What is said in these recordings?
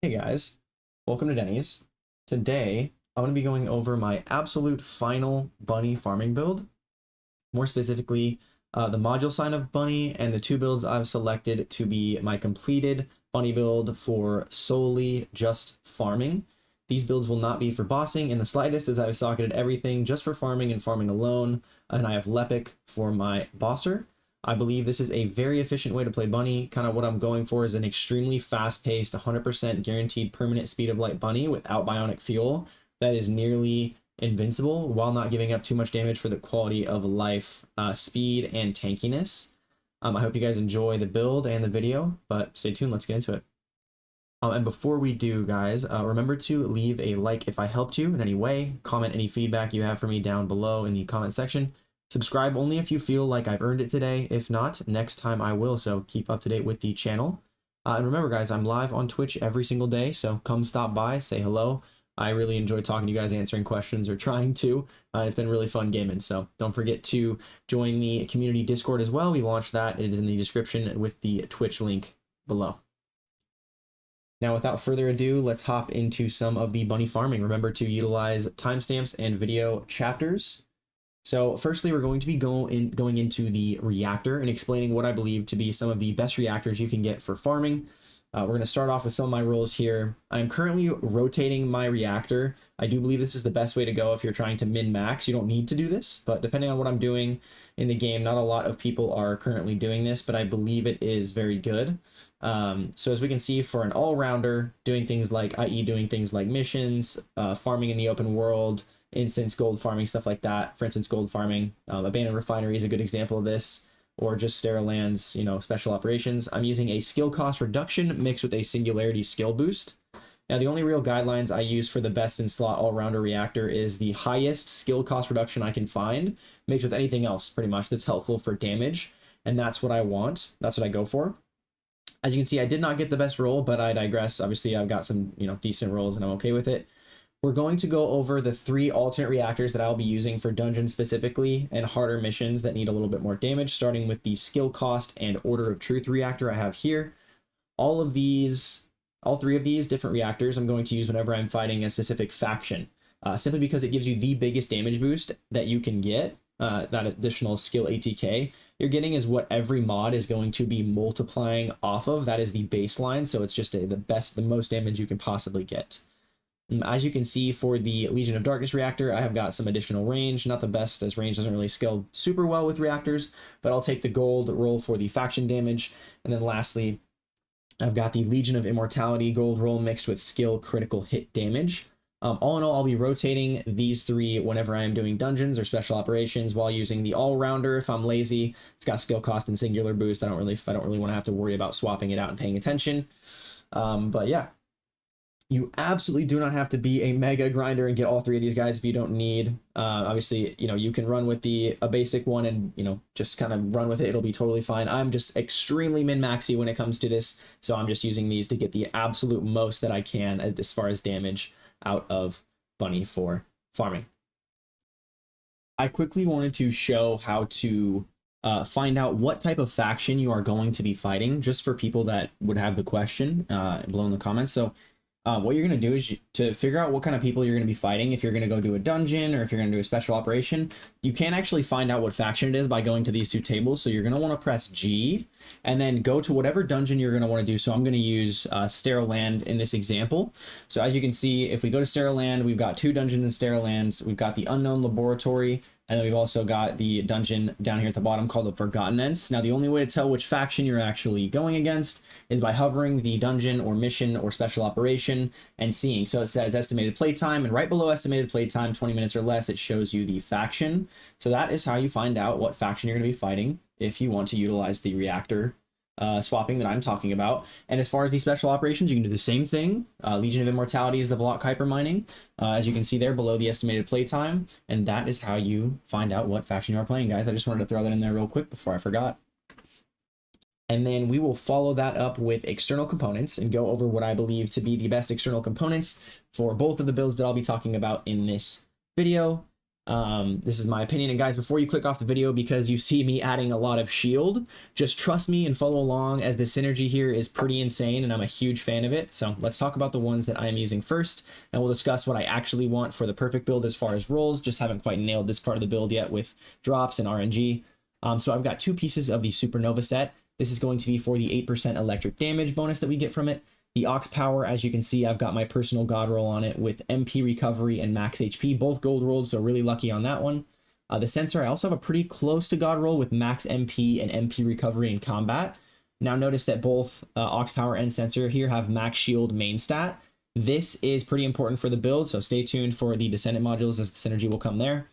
Hey guys, welcome to Denny's. Today, I'm going to be going over my absolute final bunny farming build. More specifically, the module sign of bunny and the two builds I've selected to be my completed bunny build for solely just farming. These builds will not be for bossing in the slightest, as I've socketed everything just for farming and farming alone, and I have Lepic for my bosser. I believe this is a very efficient way to play bunny. Kind of what I'm going for is an extremely fast-paced, 100% guaranteed permanent speed of light bunny without bionic fuel that is nearly invincible while not giving up too much damage for the quality of life, speed, and tankiness. I hope you guys enjoy the build and the video, but stay tuned, let's get into it. And before we do, guys, remember to leave a like if I helped you in any way, comment any feedback you have for me down below in the comment section. Subscribe only if you feel like I've earned it today. If not, next time I will, so keep up to date with the channel. And remember, guys, I'm live on Twitch every single day, so come stop by, say hello. I really enjoy talking to you guys, answering questions, or trying to. It's been really fun gaming, so don't forget to join the community Discord as well. We launched that. It is in the description with the Twitch link below. Now, without further ado, let's hop into some of the bunny farming. Remember to utilize timestamps and video chapters. So firstly, we're going to be going into the reactor and explaining what I believe to be some of the best reactors you can get for farming. We're going to start off with some of my roles here. I'm currently rotating my reactor. I do believe this is the best way to go if you're trying to min-max. You don't need to do this, but depending on what I'm doing in the game, not a lot of people are currently doing this, but I believe it is very good. So as we can see, for an all-rounder, doing things like, i.e. doing things like missions, farming in the open world, instance gold farming, stuff like that. For instance, gold farming, abandoned refinery is a good example of this, or just sterile lands, special operations. I'm using a skill cost reduction mixed with a singularity skill boost. Now, the only real guidelines I use for the best in slot all-rounder reactor is the highest skill cost reduction I can find, mixed with anything else pretty much that's helpful for damage, and that's what I want. That's what I go for. As you can see, I did not get the best roll, but I digress. Obviously, I've got some decent rolls, and I'm okay with it. We're going to go over the 3 alternate reactors that I'll be using for dungeons specifically and harder missions that need a little bit more damage, starting with the skill cost and order of truth reactor I have here. All 3 of these different reactors I'm going to use whenever I'm fighting a specific faction, simply because it gives you the biggest damage boost that you can get. That additional skill ATK you're getting is what every mod is going to be multiplying off of. That is the baseline, so it's just the most damage you can possibly get. As you can see, for the Legion of Darkness reactor, I have got some additional range. Not the best, as range doesn't really scale super well with reactors, but I'll take the gold roll for the faction damage. And then lastly, I've got the Legion of Immortality gold roll mixed with skill critical hit damage. All in all, I'll be rotating these 3 whenever I am doing dungeons or special operations, while using the all-rounder if I'm lazy. It's got skill cost and singular boost. I don't really want to have to worry about swapping it out and paying attention. But yeah. You absolutely do not have to be a mega grinder and get all 3 of these guys if you don't need. Obviously, you can run with a basic one and, just kind of run with it. It'll be totally fine. I'm just extremely min-maxy when it comes to this, so I'm just using these to get the absolute most that I can as far as damage out of bunny for farming. I quickly wanted to show how to find out what type of faction you are going to be fighting, just for people that would have the question below in the comments. So what you're going to do is to figure out what kind of people you're going to be fighting. If you're going to go do a dungeon or if you're going to do a special operation, you can actually find out what faction it is by going to these 2 tables. So you're going to want to press G and then go to whatever dungeon you're going to want to do. So I'm going to use Sterile Land in this example. So as you can see, if we go to Sterile Land, we've got 2 dungeons in Sterile Land. We've got the Unknown Laboratory, and then we've also got the dungeon down here at the bottom called the Forgotten Ents. Now, the only way to tell which faction you're actually going against is by hovering the dungeon or mission or special operation and seeing. So it says estimated playtime, and right below estimated playtime, 20 minutes or less, it shows you the faction. So that is how you find out what faction you're going to be fighting if you want to utilize the reactor swapping that I'm talking about. And as far as the special operations, you can do the same thing. Legion of Immortality is the block hyper mining, as you can see there below the estimated playtime, and that is how you find out what faction you are playing, guys. I just wanted to throw that in there real quick before I forgot. And then we will follow that up with external components and go over what I believe to be the best external components for both of the builds that I'll be talking about in this video. This is my opinion. And guys, before you click off the video because you see me adding a lot of shield, just trust me and follow along, as the synergy here is pretty insane and I'm a huge fan of it. So let's talk about the ones that I'm using first, and we'll discuss what I actually want for the perfect build as far as rolls. Just haven't quite nailed this part of the build yet with drops and RNG. So I've got two pieces of the Supernova set. This is going to be for the 8% electric damage bonus that we get from it. The Aux Power, as you can see, I've got my personal god roll on it with MP recovery and max HP, both gold rolled, so really lucky on that one. The sensor, I also have a pretty close to god roll with max MP and MP recovery in combat. Now notice that both Aux Power and sensor here have max shield main stat. This is pretty important for the build, so stay tuned for the Descendant modules as the synergy will come there.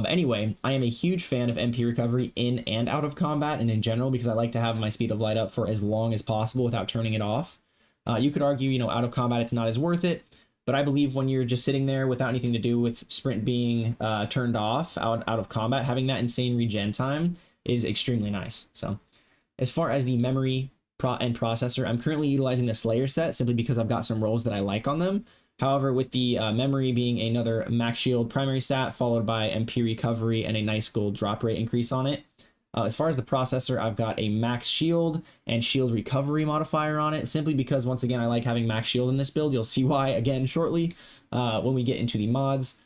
Anyway, I am a huge fan of MP recovery in and out of combat and in general, because I like to have my speed of light up for as long as possible without turning it off. You could argue, you know, out of combat, it's not as worth it, but I believe when you're just sitting there without anything to do with sprint being turned off out of combat, having that insane regen time is extremely nice. So as far as the memory and processor, I'm currently utilizing the Slayer set simply because I've got some rolls that I like on them. However, with the memory being another max shield primary stat followed by MP recovery and a nice gold drop rate increase on it. As far as the processor, I've got a max shield and shield recovery modifier on it, simply because, once again, I like having max shield in this build. You'll see why again shortly when we get into the mods.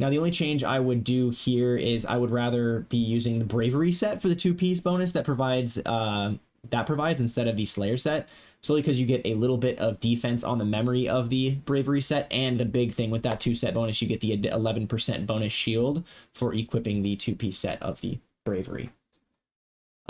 Now, the only change I would do here is I would rather be using the bravery set for the 2-piece bonus that provides instead of the Slayer set, solely because you get a little bit of defense on the memory of the bravery set, and the big thing with that 2-set bonus, you get the 11% bonus shield for equipping the 2-piece set of the bravery.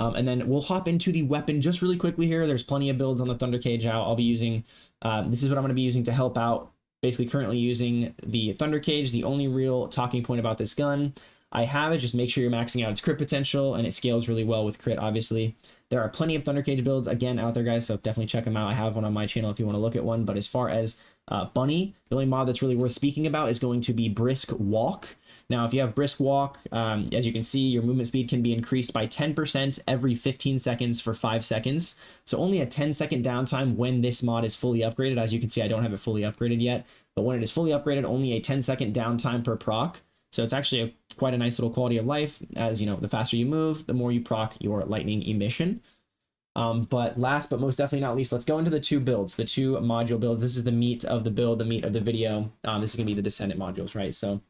And then we'll hop into the weapon just really quickly here. There's plenty of builds on the Thunder Cage out. I'll be using, this is what I'm going to be using to help out. Basically currently using the Thunder Cage. The only real talking point about this gun I have is just make sure you're maxing out its crit potential, and it scales really well with crit, obviously. There are plenty of Thunder Cage builds, again, out there, guys, so definitely check them out. I have one on my channel if you want to look at one. But as far as Bunny, the only mod that's really worth speaking about is going to be Brisk Walk. Now, if you have Brisk Walk, as you can see, your movement speed can be increased by 10% every 15 seconds for 5 seconds. So only a 10-second downtime when this mod is fully upgraded. As you can see, I don't have it fully upgraded yet. But when it is fully upgraded, only a 10-second downtime per proc. So it's actually quite a nice little quality of life. As you know, the faster you move, the more you proc your lightning emission. But last but most definitely not least, let's go into the two builds, the two module builds. This is the meat of the build, the meat of the video. This is going to be the Descendant modules, right? So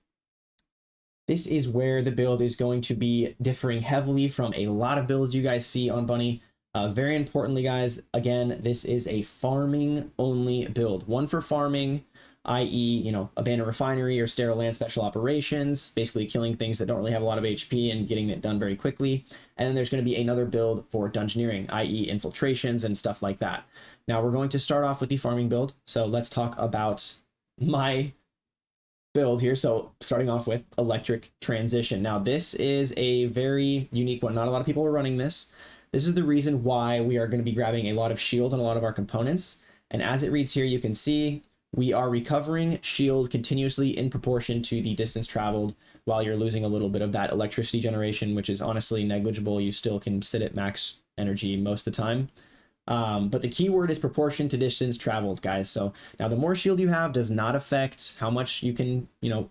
this is where the build is going to be differing heavily from a lot of builds you guys see on Bunny. Very importantly, guys, again, this is a farming only build. One for farming, i.e., you know, abandoned refinery or sterile land special operations, basically killing things that don't really have a lot of HP and getting it done very quickly. And then there's going to be another build for dungeoneering, i.e. infiltrations and stuff like that. Now we're going to start off with the farming build. So let's talk about my build here. So starting off with electric transition. Now this is a very unique one. Not a lot of people are running this. This is the reason why we are going to be grabbing a lot of shield on a lot of our components. And as it reads here, you can see we are recovering shield continuously in proportion to the distance traveled, while you're losing a little bit of that electricity generation, which is honestly negligible. You still can sit at max energy most of the time. But the key word is proportion to distance traveled, guys. So now the more shield you have does not affect how much you can, you know,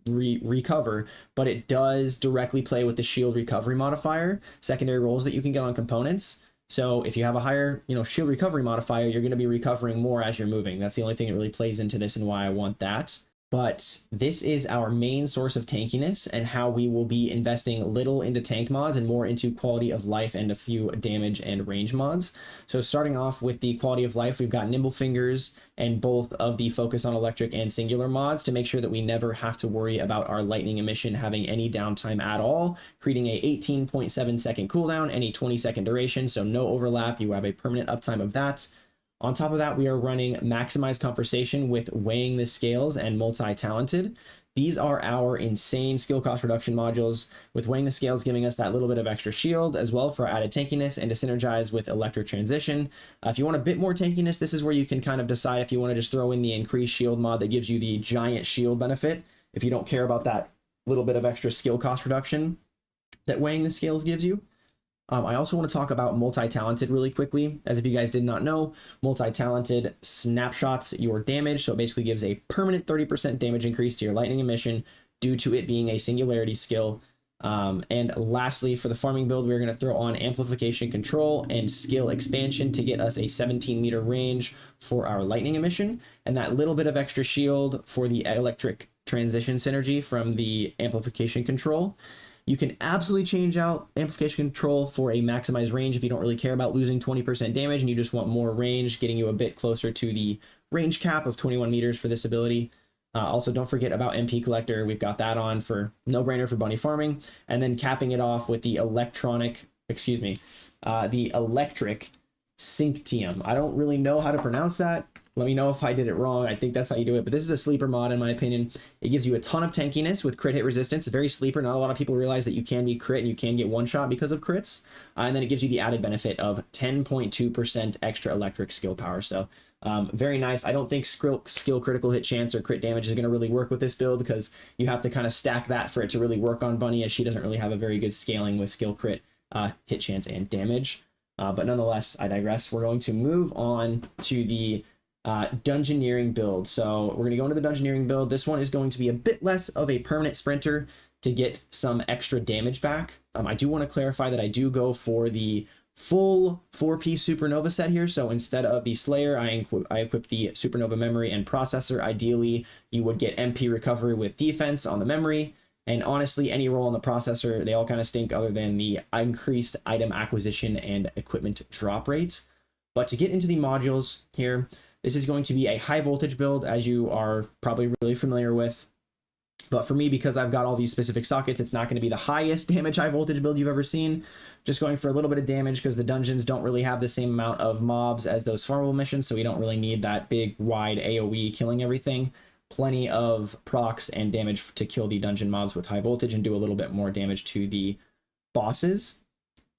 recover, but it does directly play with the shield recovery modifier, secondary rolls that you can get on components. So if you have a higher, you know, shield recovery modifier, you're going to be recovering more as you're moving. That's the only thing that really plays into this and why I want that. But this is our main source of tankiness and how we will be investing little into tank mods and more into quality of life and a few damage and range mods. So starting off with the quality of life, we've got Nimble Fingers and both of the Focus on Electric and Singular mods to make sure that we never have to worry about our lightning emission having any downtime at all, creating a 18.7 second cooldown and a 20-second duration, so no overlap. You have a permanent uptime of that. On top of that, we are running Maximize Conversation with Weighing the Scales and Multi-Talented. These are our insane skill cost reduction modules, with Weighing the Scales giving us that little bit of extra shield as well for added tankiness and to synergize with Electric Transition. If you want a bit more tankiness, this is where you can kind of decide if you want to just throw in the increased shield mod that gives you the giant shield benefit, if you don't care about that little bit of extra skill cost reduction that Weighing the Scales gives you. I also want to talk about Multi-Talented really quickly. As if you guys did not know, Multi-Talented snapshots your damage. So it basically gives a permanent 30% damage increase to your lightning emission due to it being a singularity skill. And lastly, for the farming build, we're going to throw on amplification control and skill expansion to get us a 17-meter range for our lightning emission, and that little bit of extra shield for the electric transition synergy from the amplification control. You can absolutely change out amplification control for a maximized range if you don't really care about losing 20% damage and you just want more range, getting you a bit closer to the range cap of 21 meters for this ability. Also, don't forget about MP Collector. We've got that on for no-brainer for bunny farming. And then capping it off with the electric Synctium. I don't really know how to pronounce that. Let me know if I did it wrong. I think that's how you do it. But this is a sleeper mod, in my opinion. It gives you a ton of tankiness with crit hit resistance. Very sleeper. Not a lot of people realize that you can be crit and you can get one shot because of crits. And then it gives you the added benefit of 10.2% extra electric skill power. So very nice. I don't think skill critical hit chance or crit damage is going to really work with this build because you have to kind of stack that for it to really work on Bunny, as she doesn't really have a very good scaling with skill crit, hit chance, and damage. But nonetheless, I digress. We're going to move on to the Dungeoneering build. So we're going to go into the Dungeoneering build. This one is going to be a bit less of a permanent sprinter to get some extra damage back. I do want to clarify that I do go for the full 4-piece Supernova set here. So instead of the Slayer, I equip the Supernova memory and processor. Ideally, you would get MP recovery with defense on the memory. And honestly, any roll on the processor, they all kind of stink other than the increased item acquisition and equipment drop rates. But to get into the modules here, this is going to be a high voltage build, as you are probably really familiar with. But for me, because I've got all these specific sockets, it's not going to be the highest damage high voltage build you've ever seen. Just going for a little bit of damage because the dungeons don't really have the same amount of mobs as those farmable missions, so we don't really need that big, wide AoE killing everything. Plenty of procs and damage to kill the dungeon mobs with high voltage and do a little bit more damage to the bosses.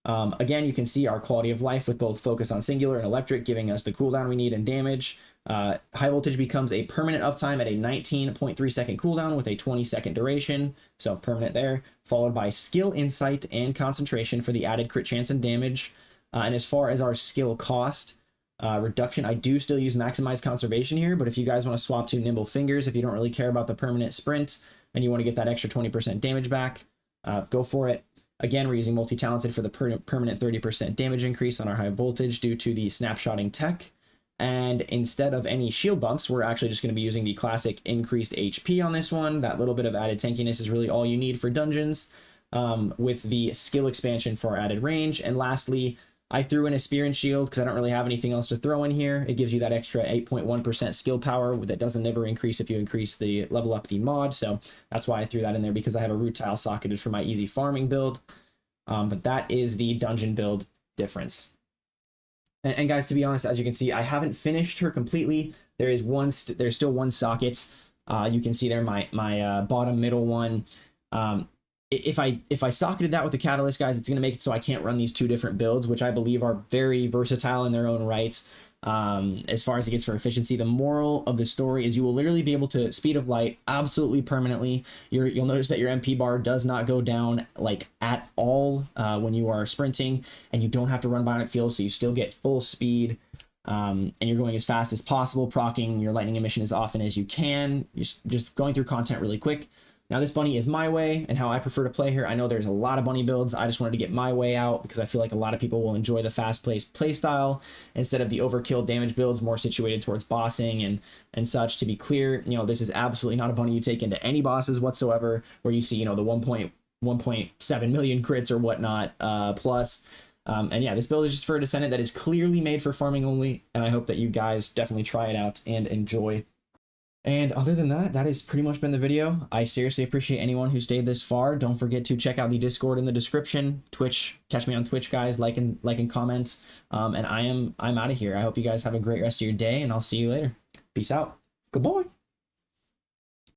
Again, you can see our quality of life with both focus on singular and electric, giving us the cooldown we need and damage. High voltage becomes a permanent uptime at a 19.3 second cooldown with a 20-second duration, so permanent there, followed by skill insight and concentration for the added crit chance and damage. And as far as our skill cost reduction, I do still use maximized conservation here, but if you guys want to swap to nimble fingers, if you don't really care about the permanent sprint and you want to get that extra 20% damage back, go for it. Again, we're using multi-talented for the permanent 30% damage increase on our high voltage due to the snapshotting tech. And instead of any shield bumps, we're actually just going to be using the classic increased HP on this one. That little bit of added tankiness is really all you need for dungeons, with the skill expansion for added range. And lastly, I threw in a spear and shield because I don't really have anything else to throw in here. It gives you that extra 8.1% skill power that doesn't ever increase if you increase the level up the mod. So that's why I threw that in there, because I have a root tile socketed for my easy farming build. But that is the dungeon build difference. And guys, to be honest, as you can see, I haven't finished her completely. There is there's still one socket. You can see there my bottom middle one. If I socketed that with the catalyst, guys, it's going to make it so I can't run these two different builds, which I believe are very versatile in their own rights. As far as it gets for efficiency, the moral of the story is you will literally be able to speed of light absolutely permanently. You'll notice that your MP bar does not go down like at all when you are sprinting, and you don't have to run bionic field, so you still get full speed. And you're going as fast as possible, proccing your lightning emission as often as you can. You're just going through content really quick. Now, this bunny is my way and how I prefer to play here. I know there's a lot of bunny builds. I just wanted to get my way out because I feel like a lot of people will enjoy the fast-paced play style instead of the overkill damage builds more situated towards bossing and such. To be clear, this is absolutely not a bunny you take into any bosses whatsoever where you see, the 1.7 million crits or whatnot plus. And yeah, this build is just for a Descendant that is clearly made for farming only, and I hope that you guys definitely try it out and enjoy. And other than that, that has pretty much been the video. I seriously appreciate anyone who stayed this far. Don't forget to check out the Discord in the description. Twitch, catch me on Twitch, guys. Like and comments. And I'm out of here. I hope you guys have a great rest of your day, and I'll see you later. Peace out. Goodbye.